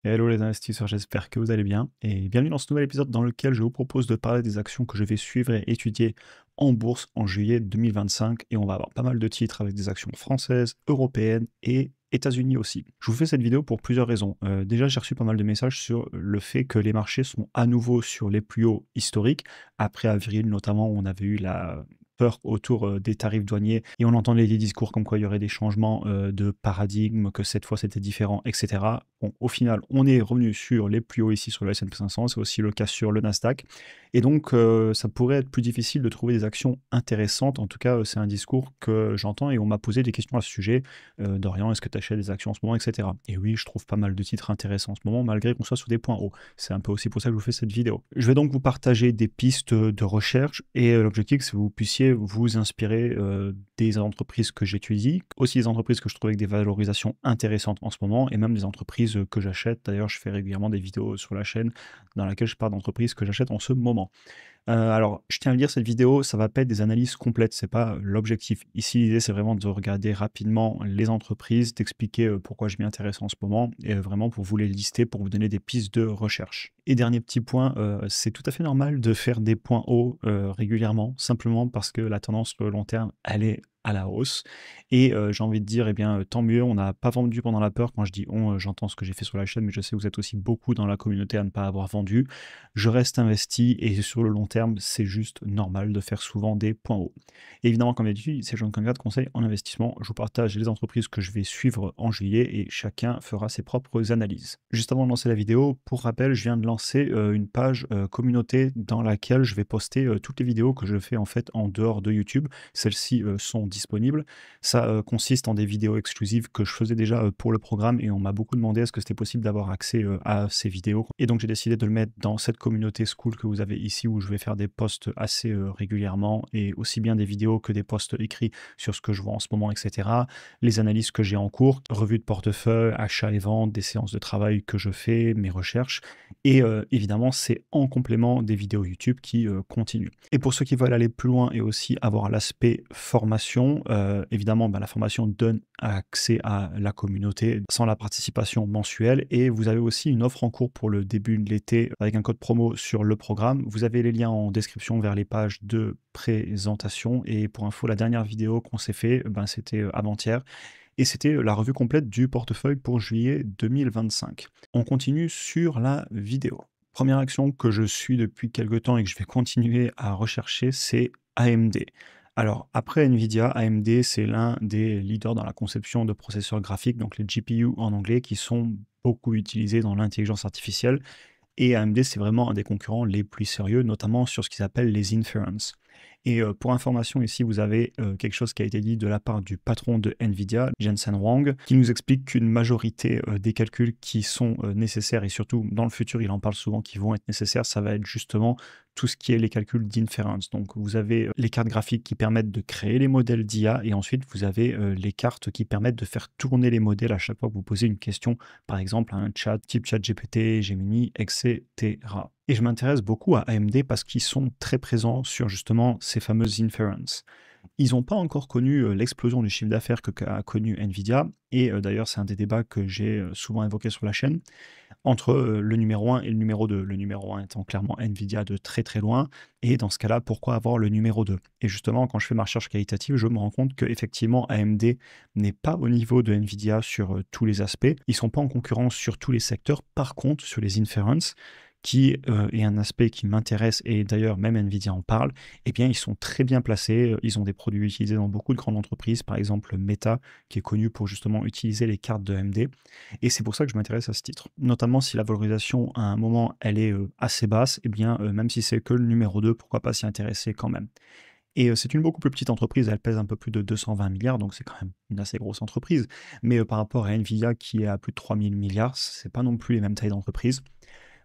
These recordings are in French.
Hello les investisseurs, j'espère que vous allez bien et bienvenue dans ce nouvel épisode dans lequel je vous propose de parler des actions que je vais suivre et étudier en bourse en juillet 2025 et on va avoir pas mal de titres avec des actions françaises, européennes et États-Unis aussi. Je vous fais cette vidéo pour plusieurs raisons. Déjà, j'ai reçu pas mal de messages sur le fait que les marchés sont à nouveau sur les plus hauts historiques. Après avril, notamment, on avait eu la peur autour des tarifs douaniers et on entendait des discours comme quoi il y aurait des changements de paradigme, que cette fois c'était différent, etc. Bon, au final, on est revenu sur les plus hauts ici sur le S&P 500, c'est aussi le cas sur le Nasdaq. Et donc, ça pourrait être plus difficile de trouver des actions intéressantes. En tout cas, c'est un discours que j'entends et on m'a posé des questions à ce sujet. Dorian, est-ce que tu achètes des actions en ce moment, etc. Et oui, je trouve pas mal de titres intéressants en ce moment, malgré qu'on soit sur des points hauts. C'est un peu aussi pour ça que je vous fais cette vidéo. Je vais donc vous partager des pistes de recherche et l'objectif, c'est que vous puissiez vous inspirer des entreprises que j'étudie, aussi des entreprises que je trouve avec des valorisations intéressantes en ce moment et même des entreprises que j'achète. D'ailleurs, je fais régulièrement des vidéos sur la chaîne dans laquelle je parle d'entreprises que j'achète en ce moment. Alors, je tiens à le dire, cette vidéo, ça va pas être des analyses complètes, c'est pas l'objectif. Ici, l'idée, c'est vraiment de regarder rapidement les entreprises, d'expliquer pourquoi je m'y intéresse en ce moment, et vraiment pour vous les lister, pour vous donner des pistes de recherche. Et dernier petit point, c'est tout à fait normal de faire des points hauts régulièrement, simplement parce que la tendance sur le long terme, elle est à la hausse. Et j'ai envie de dire, eh bien, tant mieux, on n'a pas vendu pendant la peur. Quand je dis on, j'entends ce que j'ai fait sur la chaîne, mais je sais que vous êtes aussi beaucoup dans la communauté à ne pas avoir vendu. Je reste investi et sur le long terme, c'est juste normal de faire souvent des points hauts. Et évidemment, comme d'habitude, c'est John Congrad conseil en investissement. Je vous partage les entreprises que je vais suivre en juillet et chacun fera ses propres analyses. Juste avant de lancer la vidéo, pour rappel, je viens de lancer une page communauté dans laquelle je vais poster toutes les vidéos que je fais en fait en dehors de YouTube. Celles-ci sont disponibles. Ça consiste en des vidéos exclusives que je faisais déjà pour le programme et on m'a beaucoup demandé est-ce que c'était possible d'avoir accès à ces vidéos. Et donc j'ai décidé de le mettre dans cette communauté School que vous avez ici où je vais faire des posts assez régulièrement et aussi bien des vidéos que des posts écrits sur ce que je vois en ce moment, etc. Les analyses que j'ai en cours, revue de portefeuille, achats et ventes, des séances de travail que je fais, mes recherches. Et évidemment, c'est en complément des vidéos YouTube qui continuent. Et pour ceux qui veulent aller plus loin et aussi avoir l'aspect formation, évidemment, la formation donne accès à la communauté sans la participation mensuelle. Et vous avez aussi une offre en cours pour le début de l'été avec un code promo sur le programme. Vous avez les liens en description vers les pages de présentation. Et pour info, la dernière vidéo qu'on s'est fait, c'était avant-hier. Et c'était la revue complète du portefeuille pour juillet 2025. On continue sur la vidéo. Première action que je suis depuis quelques temps et que je vais continuer à rechercher, c'est AMD. Alors, après Nvidia, AMD, c'est l'un des leaders dans la conception de processeurs graphiques, donc les GPU en anglais, qui sont beaucoup utilisés dans l'intelligence artificielle. Et AMD, c'est vraiment un des concurrents les plus sérieux, notamment sur ce qu'ils appellent les inference. Et pour information, ici, vous avez quelque chose qui a été dit de la part du patron de Nvidia, Jensen Huang, qui nous explique qu'une majorité des calculs qui sont nécessaires, et surtout dans le futur, il en parle souvent, qui vont être nécessaires, ça va être justement tout ce qui est les calculs d'inference. Donc vous avez les cartes graphiques qui permettent de créer les modèles d'IA, et ensuite vous avez les cartes qui permettent de faire tourner les modèles à chaque fois que vous posez une question, par exemple à un chat type ChatGPT, Gemini, etc. Et je m'intéresse beaucoup à AMD parce qu'ils sont très présents sur justement ces fameuses inference. Ils n'ont pas encore connu l'explosion du chiffre d'affaires que a connu Nvidia, et d'ailleurs c'est un des débats que j'ai souvent évoqué sur la chaîne, entre le numéro 1 et le numéro 2. Le numéro 1 étant clairement Nvidia de très très loin, et dans ce cas-là, pourquoi avoir le numéro 2? Et justement, quand je fais ma recherche qualitative, je me rends compte qu'effectivement, AMD n'est pas au niveau de Nvidia sur tous les aspects. Ils ne sont pas en concurrence sur tous les secteurs. Par contre, sur les inference, qui est un aspect qui m'intéresse, et d'ailleurs même Nvidia en parle, eh bien ils sont très bien placés, ils ont des produits utilisés dans beaucoup de grandes entreprises, par exemple Meta, qui est connu pour justement utiliser les cartes de AMD, et c'est pour ça que je m'intéresse à ce titre. Notamment si la valorisation à un moment elle est assez basse, eh bien même si c'est que le numéro 2, pourquoi pas s'y intéresser quand même. Et c'est une beaucoup plus petite entreprise, elle pèse un peu plus de 220 milliards, donc c'est quand même une assez grosse entreprise. Mais par rapport à Nvidia qui est à plus de 3000 milliards, c'est pas non plus les mêmes tailles d'entreprise.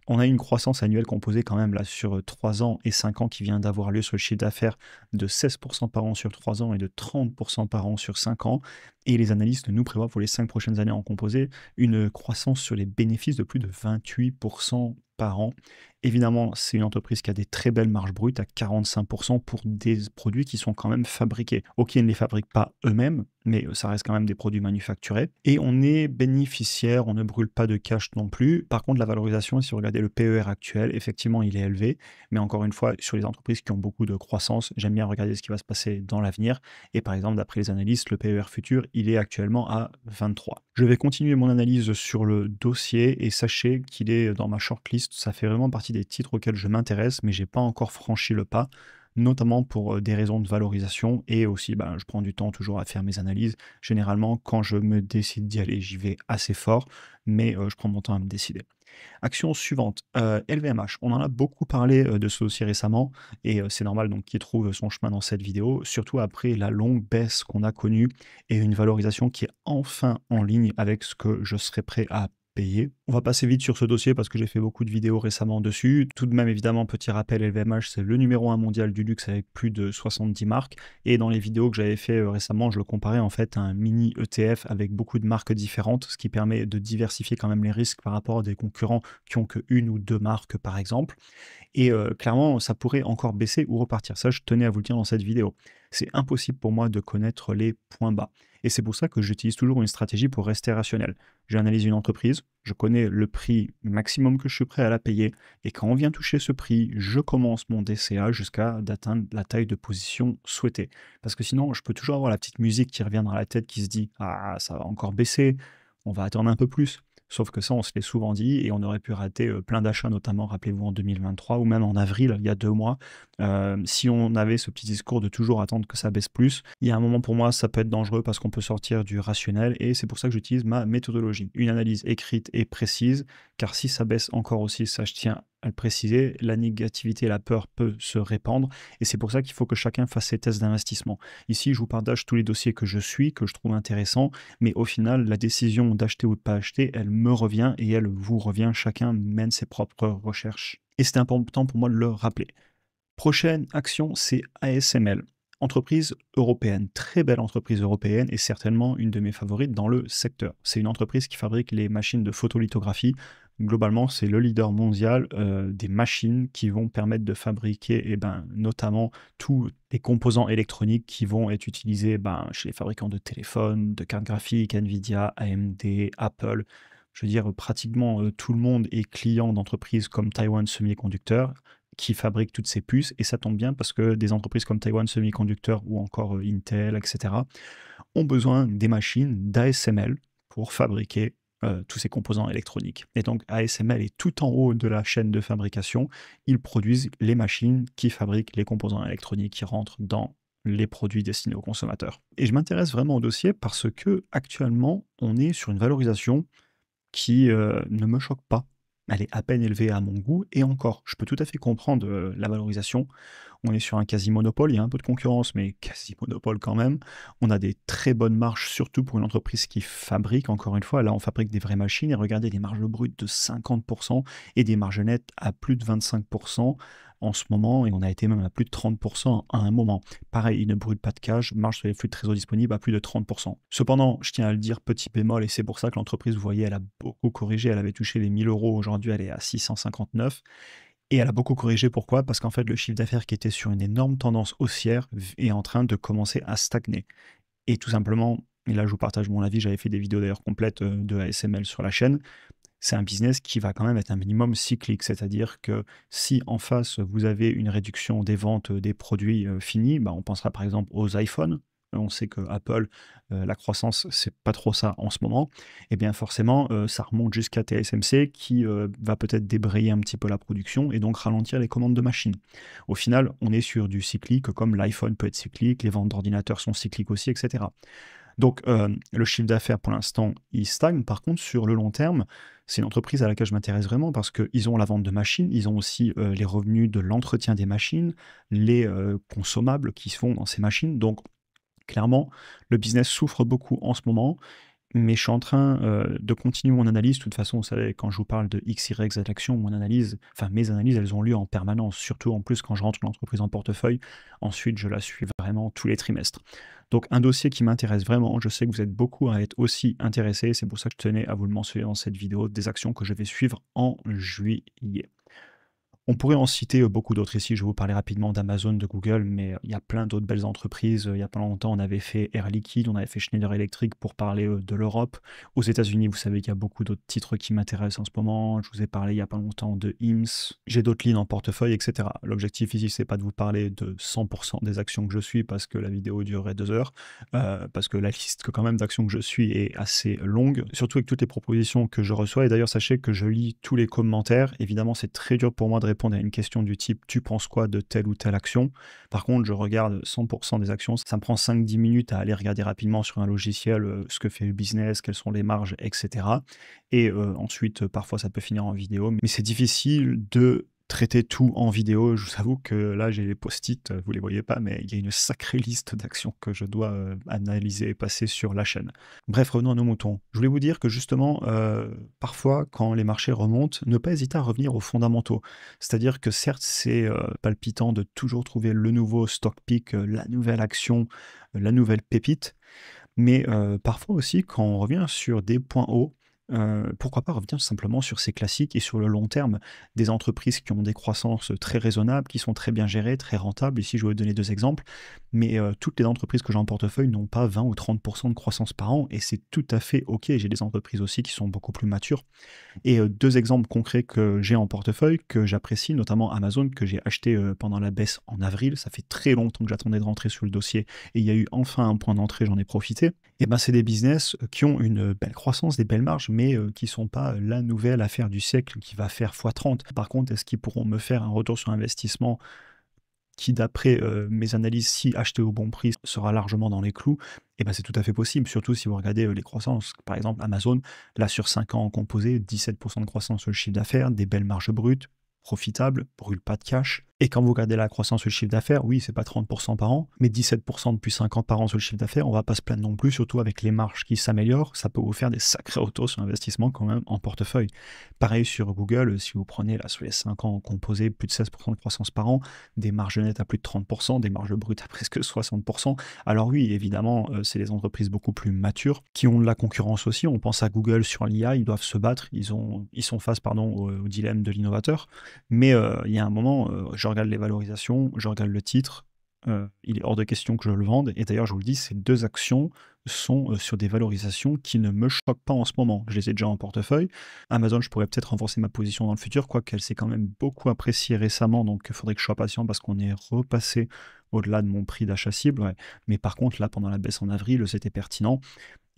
On a une croissance annuelle composée quand même là sur 3 ans et 5 ans qui vient d'avoir lieu sur le chiffre d'affaires de 16% par an sur 3 ans et de 30% par an sur 5 ans. Et les analystes nous prévoient pour les 5 prochaines années en composé une croissance sur les bénéfices de plus de 28% par an. Évidemment, c'est une entreprise qui a des très belles marges brutes à 45% pour des produits qui sont quand même fabriqués. OK, ils ne les fabriquent pas eux-mêmes, mais ça reste quand même des produits manufacturés. Et on est bénéficiaire, on ne brûle pas de cash non plus. Par contre, la valorisation, si vous regardez le PER actuel, effectivement, il est élevé. Mais encore une fois, sur les entreprises qui ont beaucoup de croissance, j'aime bien regarder ce qui va se passer dans l'avenir. Et par exemple, d'après les analystes, le PER futur, il est actuellement à 23. Je vais continuer mon analyse sur le dossier et sachez qu'il est dans ma shortlist. Ça fait vraiment partie des titres auxquels je m'intéresse, mais j'ai pas encore franchi le pas, notamment pour des raisons de valorisation et aussi je prends du temps toujours à faire mes analyses. Généralement, quand je me décide d'y aller, j'y vais assez fort, mais je prends mon temps à me décider. Action suivante, LVMH. On en a beaucoup parlé de ce dossier récemment et c'est normal donc qu'il trouve son chemin dans cette vidéo, surtout après la longue baisse qu'on a connue et une valorisation qui est enfin en ligne avec ce que je serais prêt à payer. On va passer vite sur ce dossier parce que j'ai fait beaucoup de vidéos récemment dessus. Tout de même, évidemment, petit rappel, LVMH, c'est le numéro 1 mondial du luxe avec plus de 70 marques. Et dans les vidéos que j'avais fait récemment, je le comparais en fait à un mini ETF avec beaucoup de marques différentes, ce qui permet de diversifier quand même les risques par rapport à des concurrents qui ont que une ou deux marques, par exemple. Et clairement, ça pourrait encore baisser ou repartir. Ça, je tenais à vous le dire dans cette vidéo. C'est impossible pour moi de connaître les points bas. Et c'est pour ça que j'utilise toujours une stratégie pour rester rationnel. J'analyse une entreprise, je connais le prix maximum que je suis prêt à la payer, et quand on vient toucher ce prix, je commence mon DCA jusqu'à d'atteindre la taille de position souhaitée. Parce que sinon, je peux toujours avoir la petite musique qui revient dans la tête qui se dit «Ah, ça va encore baisser, on va attendre un peu plus». Sauf que ça, on se l'est souvent dit et on aurait pu rater plein d'achats, notamment, rappelez-vous, en 2023 ou même en avril, il y a 2 mois. Si on avait ce petit discours de toujours attendre que ça baisse plus, il y a un moment pour moi, ça peut être dangereux parce qu'on peut sortir du rationnel et c'est pour ça que j'utilise ma méthodologie. Une analyse écrite et précise, car si ça baisse encore aussi, ça je tiens à le préciser, la négativité et la peur peut se répandre et c'est pour ça qu'il faut que chacun fasse ses tests d'investissement. Ici, je vous partage tous les dossiers que je suis, que je trouve intéressants, mais au final, la décision d'acheter ou de pas acheter, elle me revient et elle vous revient. Chacun mène ses propres recherches. Et c'est important pour moi de le rappeler. Prochaine action, c'est ASML. Entreprise européenne, très belle entreprise européenne et certainement une de mes favorites dans le secteur. C'est une entreprise qui fabrique les machines de photolithographie. Globalement, c'est le leader mondial des machines qui vont permettre de fabriquer notamment tous les composants électroniques qui vont être utilisés chez les fabricants de téléphones, de cartes graphiques, Nvidia, AMD, Apple. Je veux dire, pratiquement tout le monde est client d'entreprises comme Taiwan Semiconductor qui fabriquent toutes ces puces, et ça tombe bien parce que des entreprises comme Taiwan Semiconductor ou encore Intel, etc., ont besoin des machines d'ASML pour fabriquer tous ces composants électroniques. Et donc ASML est tout en haut de la chaîne de fabrication. Ils produisent les machines qui fabriquent les composants électroniques qui rentrent dans les produits destinés aux consommateurs. Et je m'intéresse vraiment au dossier parce que actuellement, on est sur une valorisation qui ne me choque pas. Elle est à peine élevée à mon goût et encore, je peux tout à fait comprendre la valorisation. On est sur un quasi-monopole, il y a un peu de concurrence, mais quasi-monopole quand même. On a des très bonnes marges, surtout pour une entreprise qui fabrique, encore une fois, là on fabrique des vraies machines et regardez des marges brutes de 50% et des marges nettes à plus de 25% en ce moment, et on a été même à plus de 30% à un moment. Pareil, il ne brûle pas de cash, marge sur les flux de trésor disponibles à plus de 30%. Cependant, je tiens à le dire, petit bémol, et c'est pour ça que l'entreprise, vous voyez, elle a beaucoup corrigé, elle avait touché les 1000 euros, aujourd'hui elle est à 659. Et elle a beaucoup corrigé, pourquoi? Parce qu'en fait, le chiffre d'affaires qui était sur une énorme tendance haussière est en train de commencer à stagner. Et tout simplement, et là je vous partage mon avis, j'avais fait des vidéos d'ailleurs complètes de ASML sur la chaîne, c'est un business qui va quand même être un minimum cyclique, c'est-à-dire que si en face vous avez une réduction des ventes des produits finis, on pensera par exemple aux iPhones. On sait que Apple, la croissance, c'est pas trop ça en ce moment. Et bien forcément, ça remonte jusqu'à TSMC qui va peut-être débrayer un petit peu la production et donc ralentir les commandes de machines. Au final, on est sur du cyclique, comme l'iPhone peut être cyclique, les ventes d'ordinateurs sont cycliques aussi, etc. Donc, le chiffre d'affaires, pour l'instant, il stagne. Par contre, sur le long terme, c'est une entreprise à laquelle je m'intéresse vraiment parce qu'ils ont la vente de machines, ils ont aussi les revenus de l'entretien des machines, les consommables qui se font dans ces machines. Donc, clairement, le business souffre beaucoup en ce moment. Mais je suis en train de continuer mon analyse. De toute façon, vous savez, quand je vous parle de X, Y, Z actions, mes analyses, elles ont lieu en permanence, surtout en plus quand je rentre l'entreprise en portefeuille. Ensuite, je la suis vraiment tous les trimestres. Donc, un dossier qui m'intéresse vraiment, je sais que vous êtes beaucoup à être aussi intéressés, c'est pour ça que je tenais à vous le mentionner dans cette vidéo, des actions que je vais suivre en juillet. On pourrait en citer beaucoup d'autres ici. Je vais vous parler rapidement d'Amazon, de Google, mais il y a plein d'autres belles entreprises. Il y a pas longtemps, on avait fait Air Liquide, on avait fait Schneider Electric pour parler de l'Europe. Aux États-Unis, vous savez qu'il y a beaucoup d'autres titres qui m'intéressent en ce moment. Je vous ai parlé il y a pas longtemps de IMS. J'ai d'autres lignes en portefeuille, etc. L'objectif ici, c'est pas de vous parler de 100% des actions que je suis parce que la vidéo durerait 2 heures, parce que la liste quand même d'actions que je suis est assez longue, surtout avec toutes les propositions que je reçois. Et d'ailleurs, sachez que je lis tous les commentaires. Évidemment, c'est très dur pour moi de répondre à une question du type « tu penses quoi de telle ou telle action ?» Par contre, je regarde 100% des actions. Ça me prend 5-10 minutes à aller regarder rapidement sur un logiciel ce que fait le business, quelles sont les marges, etc. Et ensuite, parfois, ça peut finir en vidéo. Mais c'est difficile de traiter tout en vidéo. Je vous avoue que là, j'ai les post-it, vous les voyez pas, mais il y a une sacrée liste d'actions que je dois analyser et passer sur la chaîne. Bref, revenons à nos moutons. Je voulais vous dire que justement, parfois, quand les marchés remontent, ne pas hésiter à revenir aux fondamentaux. C'est-à-dire que certes, c'est palpitant de toujours trouver le nouveau stock pick, la nouvelle action, la nouvelle pépite, mais parfois aussi, quand on revient sur des points hauts, pourquoi pas revenir simplement sur ces classiques et sur le long terme, des entreprises qui ont des croissances très raisonnables, qui sont très bien gérées, très rentables. Ici, je vais vous donner 2 exemples, mais toutes les entreprises que j'ai en portefeuille n'ont pas 20 ou 30% de croissance par an, et c'est tout à fait OK. J'ai des entreprises aussi qui sont beaucoup plus matures. Et 2 exemples concrets que j'ai en portefeuille, que j'apprécie, notamment Amazon, que j'ai acheté pendant la baisse en avril. Ça fait très longtemps que j'attendais de rentrer sur le dossier et il y a eu enfin un point d'entrée, j'en ai profité. Et ben, c'est des business qui ont une belle croissance, des belles marges, mais qui ne sont pas la nouvelle affaire du siècle qui va faire x30. Par contre, est-ce qu'ils pourront me faire un retour sur investissement qui, d'après mes analyses, si acheté au bon prix, sera largement dans les clous? Et ben, c'est tout à fait possible, surtout si vous regardez les croissances. Par exemple, Amazon, là, sur 5 ans composé, 17% de croissance sur le chiffre d'affaires, des belles marges brutes, profitables, brûle pas de cash. Et quand vous regardez la croissance sur le chiffre d'affaires, oui, c'est pas 30% par an, mais 17% depuis 5 ans par an sur le chiffre d'affaires, on va pas se plaindre non plus, surtout avec les marges qui s'améliorent, ça peut vous faire des sacrés retours sur investissement quand même en portefeuille. Pareil sur Google, si vous prenez là sur les 5 ans composés, plus de 16% de croissance par an, des marges nettes à plus de 30%, des marges brutes à presque 60%. Alors oui, évidemment, c'est des entreprises beaucoup plus matures qui ont de la concurrence aussi. On pense à Google sur l'IA, ils doivent se battre, ils sont face au dilemme de l'innovateur. Mais il y a un moment, je regarde les valorisations, je regarde le titre, il est hors de question que je le vende. Et d'ailleurs, je vous le dis, ces 2 actions sont sur des valorisations qui ne me choquent pas en ce moment. Je les ai déjà en portefeuille. Amazon, je pourrais peut-être renforcer ma position dans le futur, quoiqu'elle s'est quand même beaucoup appréciée récemment, donc il faudrait que je sois patient parce qu'on est repassé au-delà de mon prix d'achat cible. Ouais. Mais par contre, là, pendant la baisse en avril, c'était pertinent.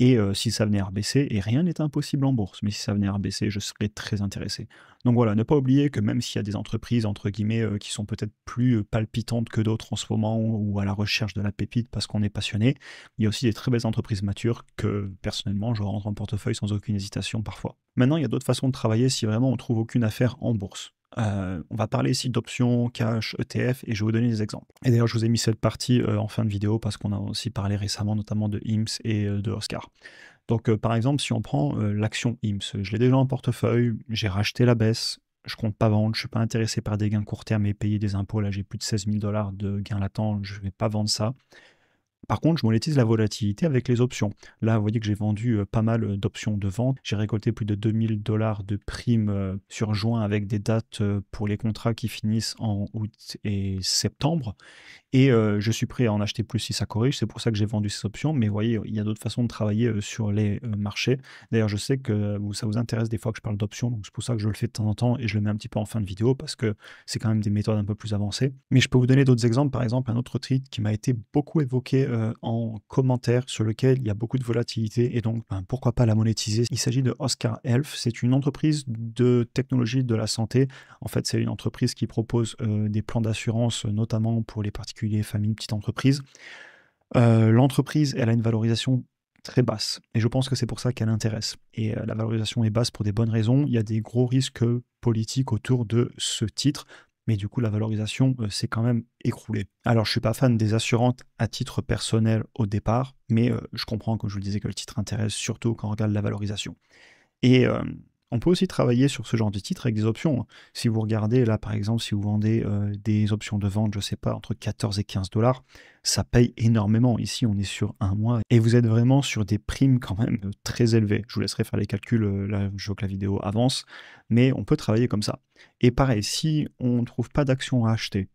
Et si ça venait à rebaisser, et rien n'est impossible en bourse, mais si ça venait à rebaisser, je serais très intéressé. Donc voilà, ne pas oublier que même s'il y a des entreprises, entre guillemets, qui sont peut-être plus palpitantes que d'autres en ce moment, ou à la recherche de la pépite parce qu'on est passionné, il y a aussi des très belles entreprises matures que, personnellement, je rentre en portefeuille sans aucune hésitation parfois. Maintenant, il y a d'autres façons de travailler si vraiment on trouve aucune affaire en bourse. On va parler ici d'options, cash, ETF, et je vais vous donner des exemples. Et d'ailleurs, je vous ai mis cette partie en fin de vidéo parce qu'on a aussi parlé récemment notamment de IMS et de Oscar. Donc, par exemple, si on prend l'action IMS, je l'ai déjà en portefeuille, j'ai racheté la baisse, je compte pas vendre, je suis pas intéressé par des gains court terme et payer des impôts. Là, j'ai plus de 16 000 $ de gains latents, je vais pas vendre ça. Par contre, je monétise la volatilité avec les options. Là, vous voyez que j'ai vendu pas mal d'options de vente. J'ai récolté plus de 2000 $ de primes sur juin avec des dates pour les contrats qui finissent en août et septembre. Et je suis prêt à en acheter plus si ça corrige. C'est pour ça que j'ai vendu ces options. Mais vous voyez, il y a d'autres façons de travailler sur les marchés. D'ailleurs, je sais que ça vous intéresse des fois que je parle d'options. Donc, c'est pour ça que je le fais de temps en temps et je le mets un petit peu en fin de vidéo parce que c'est quand même des méthodes un peu plus avancées. Mais je peux vous donner d'autres exemples. Par exemple, un autre trade qui m'a été beaucoup évoqué en commentaire sur lequel il y a beaucoup de volatilité et donc pourquoi pas la monétiser. Il s'agit de Oscar Health. C'est une entreprise de technologie de la santé. En fait, c'est une entreprise qui propose des plans d'assurance, notamment pour les particuliers, familles, petites entreprises. L'entreprise, elle a une valorisation très basse et je pense que c'est pour ça qu'elle intéresse. Et la valorisation est basse pour des bonnes raisons. Il y a des gros risques politiques autour de ce titre. mais du coup la valorisation s'est quand même écroulée. Alors je suis pas fan des assurances à titre personnel au départ, mais je comprends, comme je vous le disais, que le titre intéresse surtout quand on regarde la valorisation. Et on peut aussi travailler sur ce genre de titre avec des options, hein. Si vous regardez là, par exemple, si vous vendez des options de vente, je sais pas, entre 14 et 15 dollars, ça paye énormément. Ici, on est sur un mois et vous êtes vraiment sur des primes quand même très élevées. Je vous laisserai faire les calculs, là, je vois que la vidéo avance, mais on peut travailler comme ça. Et pareil, si on ne trouve pas d'action à acheter,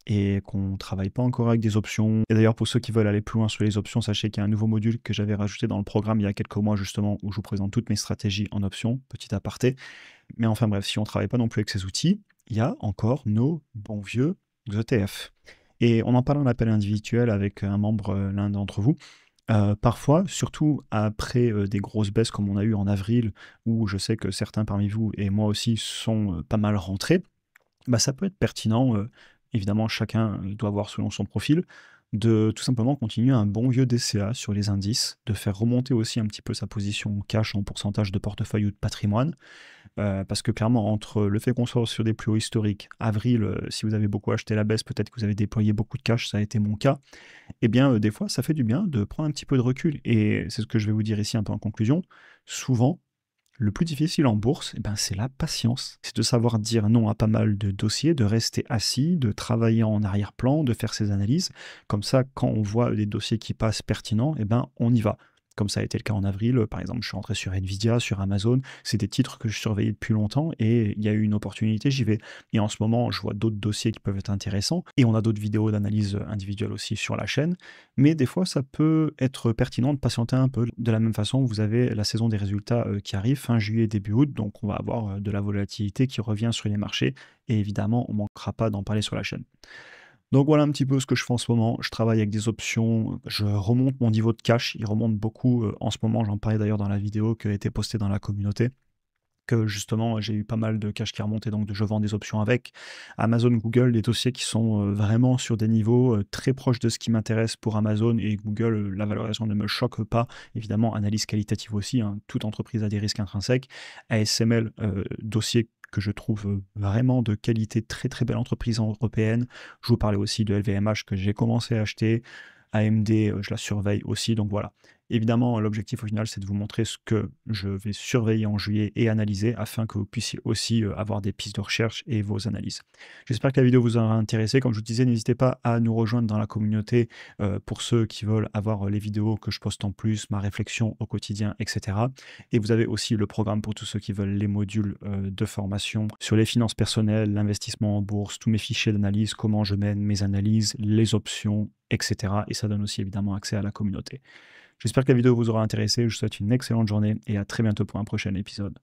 et qu'on ne travaille pas encore avec des options. Et d'ailleurs, pour ceux qui veulent aller plus loin sur les options, sachez qu'il y a un nouveau module que j'avais rajouté dans le programme il y a quelques mois justement, où je vous présente toutes mes stratégies en options, petit aparté. Mais enfin bref, si on ne travaille pas non plus avec ces outils, il y a encore nos bons vieux ETF. Et on en parle en appel individuel avec un membre, l'un d'entre vous. Parfois, surtout après des grosses baisses comme on a eu en avril, où je sais que certains parmi vous et moi aussi sont pas mal rentrés, bah, ça peut être pertinent, évidemment chacun doit voir selon son profil, de tout simplement continuer un bon vieux DCA sur les indices, de faire remonter aussi un petit peu sa position cash en pourcentage de portefeuille ou de patrimoine. Parce que clairement entre le fait qu'on soit sur des plus hauts historiques, avril, si vous avez beaucoup acheté la baisse, peut-être que vous avez déployé beaucoup de cash, ça a été mon cas. Eh bien, des fois ça fait du bien de prendre un petit peu de recul et c'est ce que je vais vous dire ici un peu en conclusion. Souvent le plus difficile en bourse, eh ben, c'est la patience. C'est de savoir dire non à pas mal de dossiers, de rester assis, de travailler en arrière-plan, de faire ses analyses. Comme ça, quand on voit des dossiers qui passent pertinents, eh ben, on y va. Comme ça a été le cas en avril, par exemple, je suis rentré sur Nvidia, sur Amazon, c'est des titres que je surveillais depuis longtemps et il y a eu une opportunité, j'y vais. Et en ce moment, je vois d'autres dossiers qui peuvent être intéressants et on a d'autres vidéos d'analyse individuelle aussi sur la chaîne. Mais des fois, ça peut être pertinent de patienter un peu. De la même façon, vous avez la saison des résultats qui arrive fin juillet, début août, donc on va avoir de la volatilité qui revient sur les marchés et évidemment, on ne manquera pas d'en parler sur la chaîne. Donc voilà un petit peu ce que je fais en ce moment. Je travaille avec des options, je remonte mon niveau de cash, il remonte beaucoup en ce moment, j'en parlais d'ailleurs dans la vidéo qui a été postée dans la communauté, que justement j'ai eu pas mal de cash qui est remonté, donc je vends des options avec. Amazon, Google, des dossiers qui sont vraiment sur des niveaux très proches de ce qui m'intéresse pour Amazon et Google, la valorisation ne me choque pas. Évidemment, analyse qualitative aussi, hein, toute entreprise a des risques intrinsèques. ASML, dossier que je trouve vraiment de qualité, très très belle entreprise européenne. Je vous parlais aussi de LVMH que j'ai commencé à acheter. AMD, je la surveille aussi, donc voilà. Évidemment, l'objectif au final, c'est de vous montrer ce que je vais surveiller en juillet et analyser afin que vous puissiez aussi avoir des pistes de recherche et vos analyses. J'espère que la vidéo vous aura intéressé. Comme je vous disais, n'hésitez pas à nous rejoindre dans la communauté pour ceux qui veulent avoir les vidéos que je poste en plus, ma réflexion au quotidien, etc. Et vous avez aussi le programme pour tous ceux qui veulent les modules de formation sur les finances personnelles, l'investissement en bourse, tous mes fichiers d'analyse, comment je mène mes analyses, les options, etc. Et ça donne aussi évidemment accès à la communauté. J'espère que la vidéo vous aura intéressé, je vous souhaite une excellente journée et à très bientôt pour un prochain épisode.